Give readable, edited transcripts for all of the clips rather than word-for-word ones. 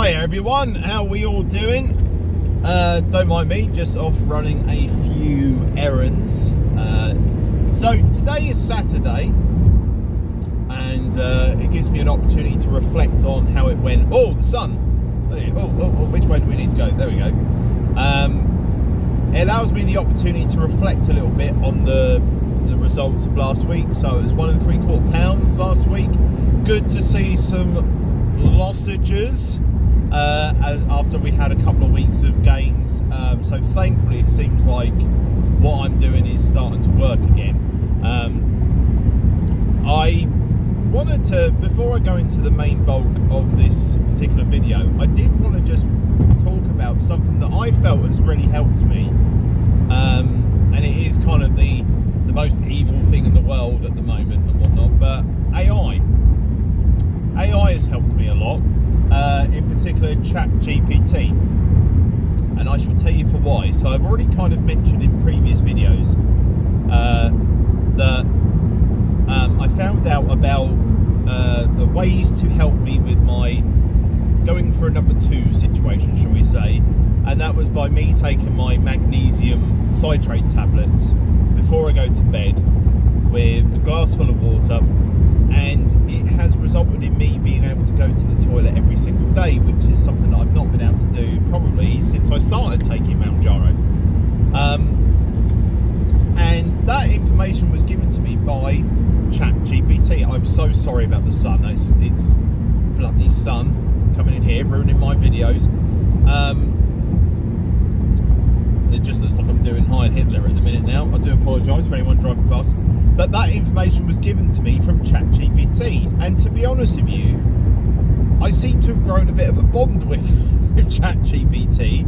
Hi everyone, how are we all doing? Don't mind me, just off running a few errands. So today is Saturday, and it gives me an opportunity to reflect on how it went. Oh, the sun! Oh, which way do we need to go? There we go. It allows me the opportunity to reflect a little bit on the results of last week. So it was 1 3/4 pounds last week. Good to see some losages after we had a couple of weeks of gains. So thankfully it seems like what I'm doing is starting to work again. I wanted to, before I go into the main bulk of this particular video, I did want to just talk about something that I felt has really helped me, and it is kind of the most evil thing in the world at the moment and whatnot, but AI has helped me a lot, in particular ChatGPT, and I shall tell you for why. So I've already kind of mentioned in previous videos that I found out about the ways to help me with my going for a number 2 situation, shall we say, and that was by me taking my magnesium citrate tablets before I go to bed with a glass full of water, and it has resulted in me being able to go to the toilet every single day, which is something that I've not been able to do probably since I started taking Mount Jaro. And that information was given to me by ChatGPT. I'm so sorry about the sun. It's bloody sun coming in here, ruining my videos. It just looks like I'm doing Heil Hitler at the minute now. I do apologise for anyone driving past. But that information was given to me from ChatGPT. And to be honest with you, I seem to have grown a bit of a bond with ChatGPT,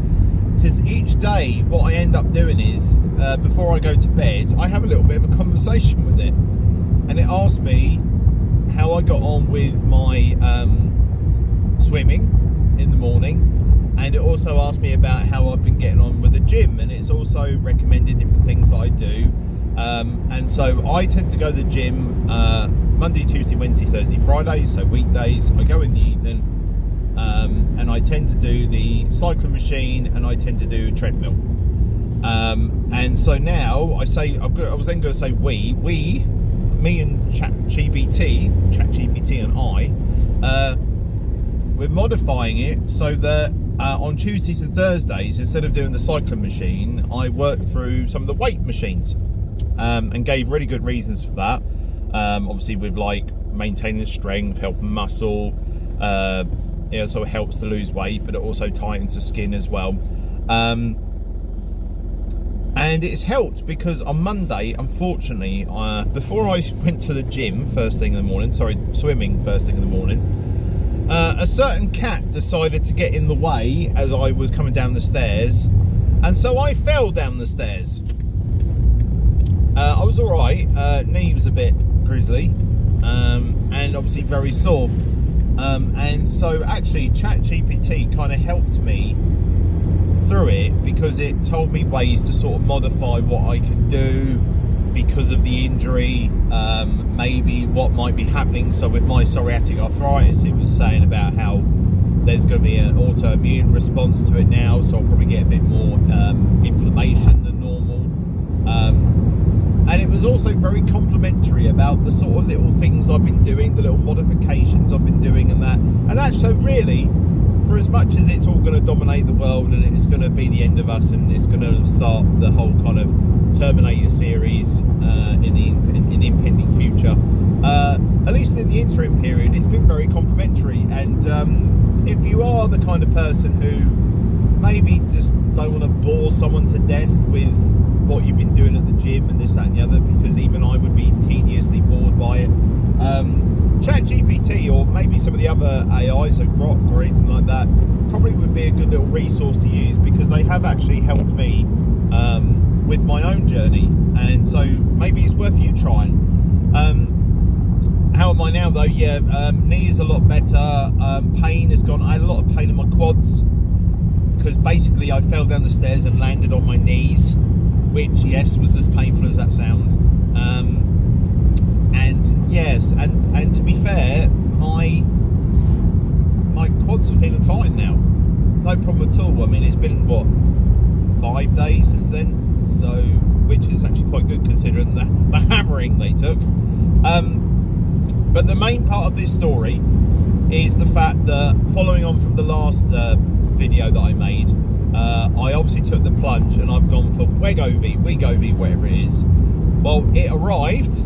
because each day what I end up doing is, before I go to bed, I have a little bit of a conversation with it. And it asks me how I got on with my swimming in the morning. And it also asked me about how I've been getting on with the gym, and it's also recommended different things that I do. And so I tend to go to the gym Monday, Tuesday, Wednesday, Thursday, Friday. So weekdays I go in the evening, and I tend to do the cycling machine, and I tend to do treadmill. And so now I was then going to say me and ChatGPT and I, we're modifying it so that on Tuesdays and Thursdays, instead of doing the cycling machine, I work through some of the weight machines, and gave really good reasons for that. Obviously with like maintaining strength, helping muscle, it also helps to lose weight, but it also tightens the skin as well. And it's helped because on Monday, unfortunately, before I went to the gym swimming first thing in the morning, a certain cat decided to get in the way as I was coming down the stairs, and so I fell down the stairs. I was alright, knee was a bit grizzly, and obviously very sore. And so actually ChatGPT kind of helped me through it, because it told me ways to sort of modify what I could do because of the injury, maybe what might be happening. So with my psoriatic arthritis, it was saying about how there's going to be an autoimmune response to it now, so I'll probably get a bit more inflammation than normal. And it was also very complimentary about the sort of little things I've been doing, the little modifications I've been doing, and that. And actually, really, for as much as it's all going to dominate the world and it's going to be the end of us, and it's going to start the whole kind of Terminator series in the impending future, at least in the interim period, it's been very complimentary. And if you are the kind of person who maybe just don't want to bore someone to death with what you've been doing at the gym and this, that and the other, because even I would be tediously bored by it, ChatGPT or maybe some of the other AI, so Grok or anything like that, probably would be a good little resource to use, because they have actually helped me with my own journey, and so maybe it's worth you trying. How am I now though? Yeah, knee is a lot better. Pain has gone. I had a lot of pain in my quads because basically I fell down the stairs and landed on my knees, which, yes, was as painful as that sounds. And yes, and to be fair, my quads are feeling fine now. No problem at all. I mean, it's been, what, 5 days since then? So, which is actually quite good considering the hammering they took. But the main part of this story is the fact that, following on from the last video that I made, I obviously took the plunge and I've gone for Wegovy, whatever it is. Well, it arrived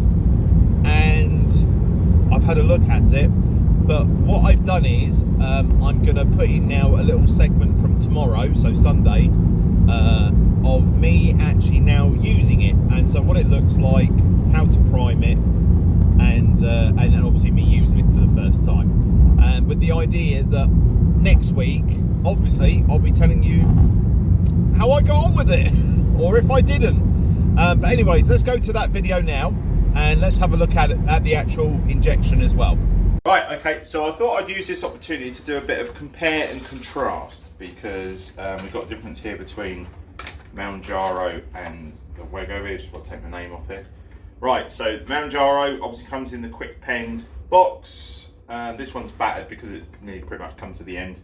and I've had a look at it, but what I've done is I'm going to put in now a little segment from tomorrow, so Sunday, of me actually now using it, and so what it looks like, how to prime it, and obviously me using it for the first time, and with the idea that next week obviously I'll be telling you how I got on with it or if I didn't. But anyways, let's go to that video now and let's have a look at it, at the actual injection as well. Right, okay, so I thought I'd use this opportunity to do a bit of compare and contrast, because we've got a difference here between Mounjaro and the Wegovy. Just want to take my name off here. Right, so Mounjaro obviously comes in the quick pen box. This one's battered because it's nearly pretty much come to the end.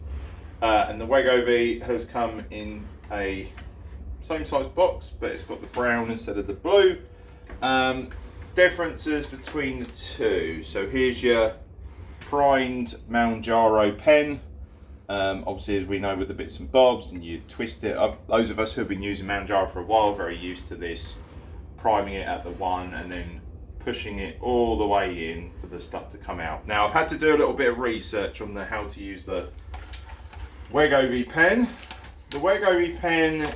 And the Wegovy has come in a same size box, but it's got the brown instead of the blue. Differences between the two. So here's your primed Mounjaro pen. Obviously, as we know, with the bits and bobs, and you twist it. Those of us who have been using Mounjaro for a while, very used to this, priming it at the one and then pushing it all the way in for the stuff to come out. Now, I've had to do a little bit of research on how to use the Wegovy pen. The Wegovy pen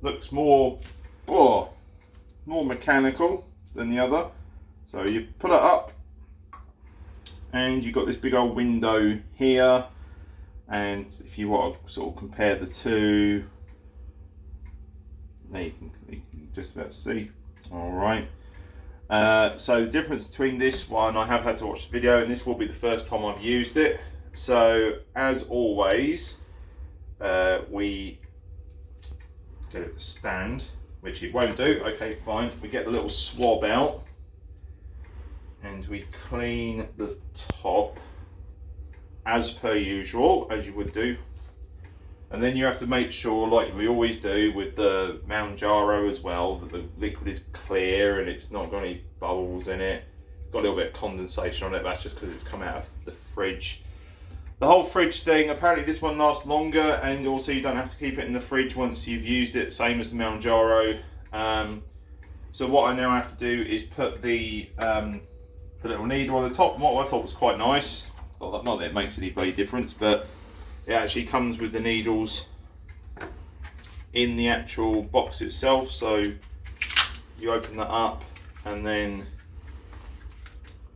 looks more mechanical than the other. So you pull it up and you've got this big old window here, and if you want to sort of compare the two, there you can just about see. All right. So the difference between this one, I have had to watch the video, and this will be the first time I've used it. So as always, we get it to stand, which it won't do. Okay, fine. We get the little swab out and we clean the top as per usual, as you would do. And then you have to make sure, like we always do with the Mounjaro as well, that the liquid is clear and it's not got any bubbles in it. Got a little bit of condensation on it, that's just because it's come out of the fridge. The whole fridge thing, apparently this one lasts longer, and also you don't have to keep it in the fridge once you've used it, same as the Mounjaro. So what I now have to do is put the little needle on the top. What I thought was quite nice, not that it makes any bloody difference, but it actually comes with the needles in the actual box itself. So you open that up and then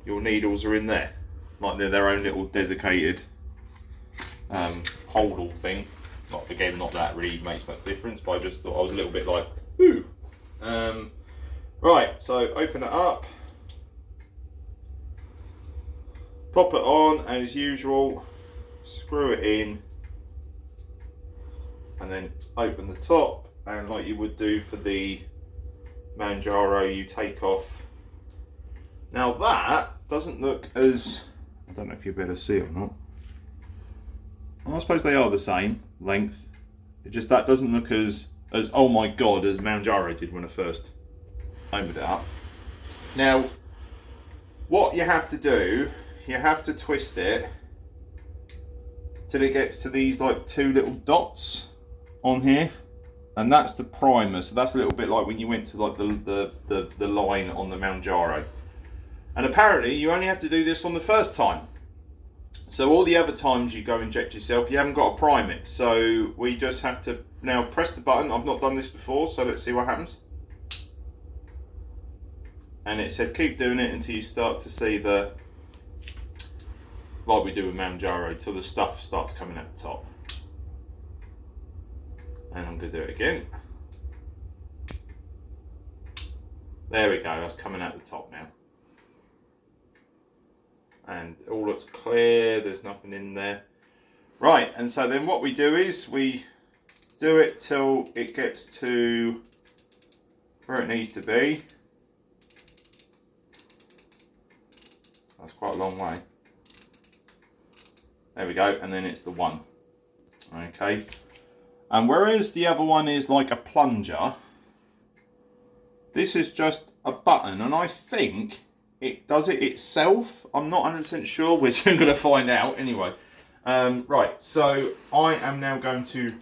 your needles are in there, like they're their own little desiccated holdall thing. Not that really makes much difference, but I just thought I was a little bit like, ooh. Right, so open it up, pop it on as usual, screw it in, and then open the top, and like you would do for the Mounjaro, you take off. Now that doesn't look as, I don't know if you'll be able to see it or not. I suppose they are the same length. It just, that doesn't look as oh my god, as Mounjaro did when I first opened it up. Now, what you have to do, you have to twist it till it gets to these like two little dots on here, and that's the primer. So that's a little bit like when you went to like the line on the Mounjaro. And apparently you only have to do this on the first time. So all the other times you go inject yourself, you haven't got to prime it. So we just have to now press the button. I've not done this before, so let's see what happens. And it said keep doing it until you start to see the, like we do with Mounjaro, till the stuff starts coming at the top. And I'm going to do it again. There we go, that's coming at the top now. And it all looks clear, there's nothing in there. Right, and so then what we do is we do it till it gets to where it needs to be. That's quite a long way. There we go, and then it's the 1. Okay. And whereas the other one is like a plunger, this is just a button, and I think it does it itself. I'm not 100% sure. We're soon going to find out anyway. Right, so I am now going to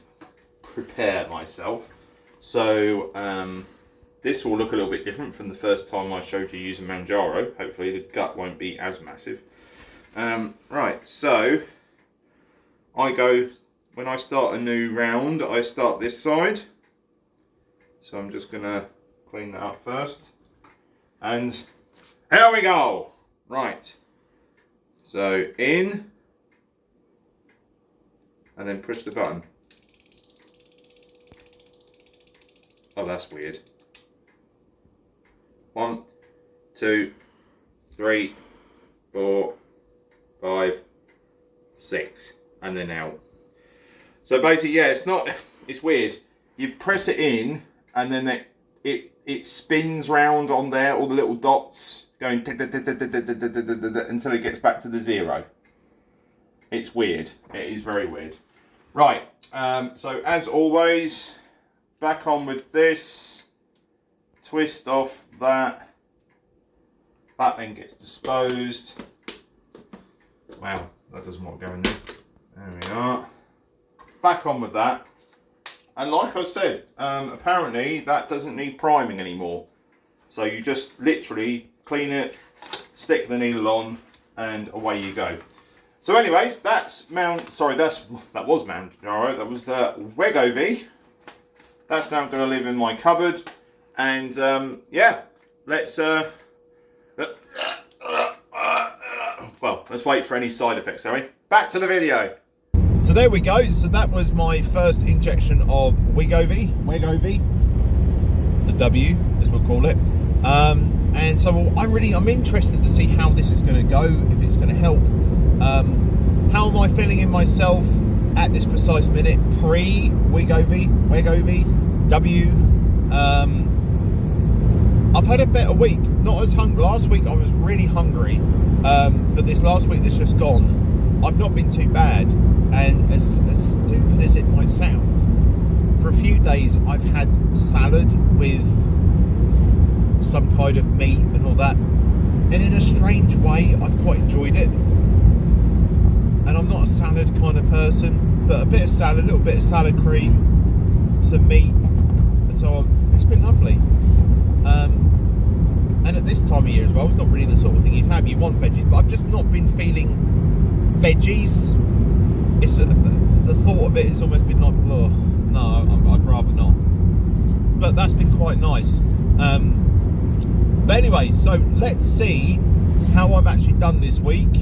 prepare myself. So this will look a little bit different from the first time I showed you using Manjaro. Hopefully the gut won't be as massive. Right, so I go, when I start a new round, I start this side. So I'm just going to clean that up first. And here we go. Right. So in. And then push the button. Oh, that's weird. 1, 2, 3, 4, 5, 6. And then out. So basically, yeah, it's weird. You press it in, and then it spins round on there, all the little dots going until it gets back to the 0. It's weird. It is very weird. Right. So as always, back on with this. Twist off that. That then gets disposed. Wow, that doesn't want to go in there. There we are. Back on with that. And like I said, apparently that doesn't need priming anymore. So you just literally clean it, stick the needle on, and away you go. So anyways, that was Manjaro. That was Wegovy. That's now going to live in my cupboard. And yeah, let's let's wait for any side effects, sorry. Back to the video. So there we go. So that was my first injection of Wegovy, the W as we'll call it. And so I'm interested to see how this is going to go, if it's going to help. How am I feeling in myself at this precise minute pre-Wegovy, W? I've had a better week. Not as hungry. Last week I was really hungry, but this last week that's just gone, I've not been too bad. And as stupid as it might sound, for a few days I've had salad with some kind of meat and all that, and in a strange way I've quite enjoyed it. And I'm not a salad kind of person, but a bit of salad, a little bit of salad cream, some meat, and so on. It's been lovely. And at this time of year as well, it's not really the sort of thing you'd have. You want veggies, but I've just not been feeling veggies. It's the thought of it has almost been like, oh no, I'd rather not. But that's been quite nice. But anyway, so let's see how I've actually done this week.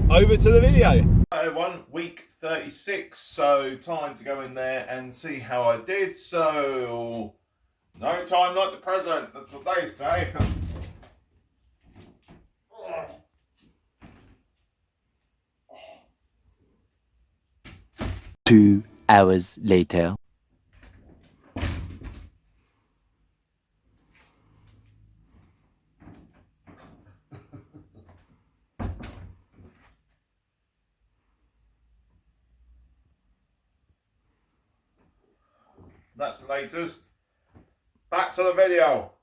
Over to the video. Everyone, week 36, so time to go in there and see how I did. So, no time like the present, that's what they say. 2 hours later. That's the latest. Back to the video.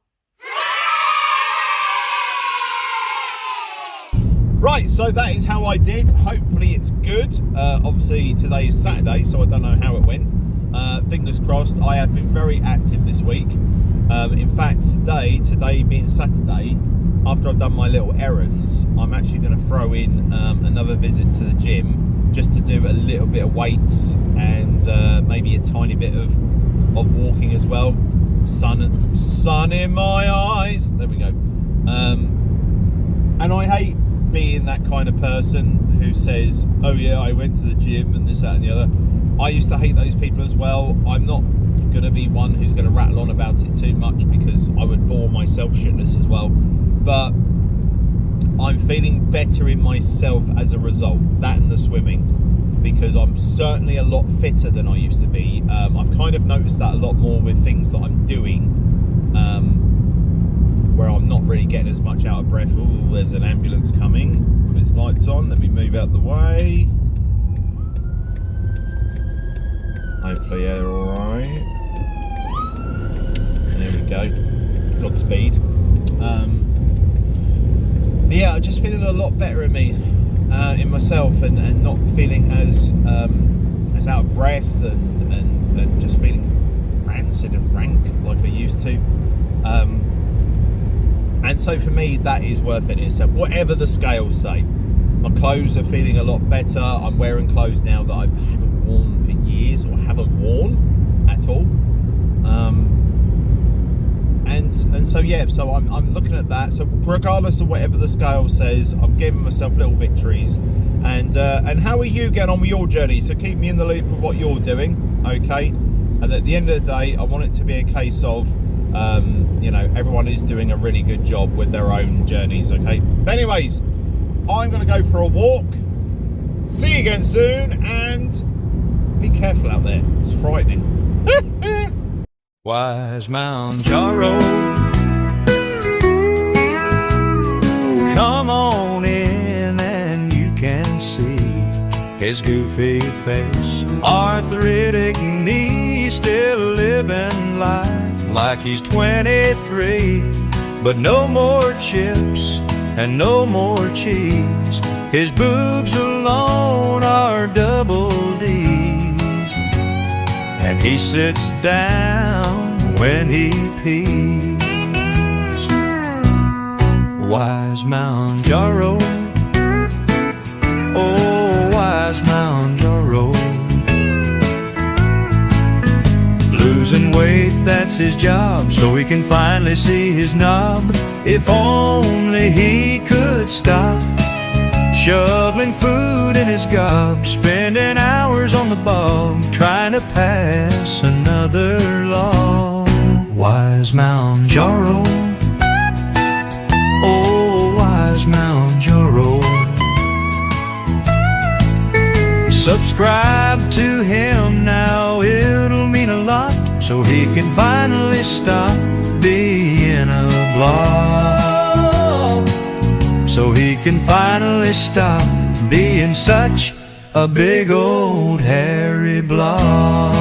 Right, so that is how I did. Hopefully it's good. Obviously today is Saturday, so I don't know how it went. Fingers crossed. I have been very active this week. In fact, today being Saturday, after I've done my little errands, I'm actually going to throw in another visit to the gym just to do a little bit of weights and maybe a tiny bit of walking as well. Sun in my eyes. There we go. And I hate being that kind of person who says, oh yeah, I went to the gym and this, that and the other. I used to hate those people as well. I'm not going to be one who's going to rattle on about it too much because I would bore myself shitless as well. But I'm feeling better in myself as a result, that and the swimming, because I'm certainly a lot fitter than I used to be. I've kind of noticed that a lot more with things that I'm doing, where I'm not really getting as much out of breath. Oh, there's an ambulance coming with its lights on. Let me move out the way. Hopefully they're alright. There we go. Godspeed. Yeah, I'm just feeling a lot better in me, in myself, and not feeling as out of breath and just feeling rancid and rank like I used to. And so for me, that is worth it. So whatever the scales say, my clothes are feeling a lot better. I'm wearing clothes now that I haven't worn for years, or haven't worn at all. And so yeah, so I'm looking at that. So regardless of whatever the scale says, I'm giving myself little victories. And how are you getting on with your journey? So keep me in the loop of what you're doing, okay? And at the end of the day, I want it to be a case of you know, everyone is doing a really good job with their own journeys, okay? But anyways, I'm gonna go for a walk. See you again soon, and be careful out there. It's frightening. Wise Mount Jaro, come on in and you can see his goofy face, arthritic knee, still living life like he's 23. But no more chips and no more cheese, his boobs alone are double D's, and he sits down when he pees. Wise Mount Jaro, oh wise Mount Jaro, losing weight, that's his job, so he can finally see his knob. If only he could stop shoveling food in his gob, spending hours on the bog, trying to pass another law. Wise Mount Jaro, oh wise Mount Jaro, subscribe to him now, it'll mean a lot, so he can finally stop being a blob, so he can finally stop being such a big old hairy blob.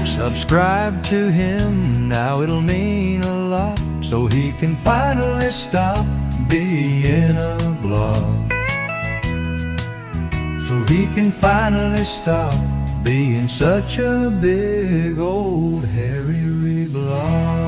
Subscribe to him now, it'll mean a lot, so he can finally stop being a blob, so he can finally stop being such a big old hairy blob.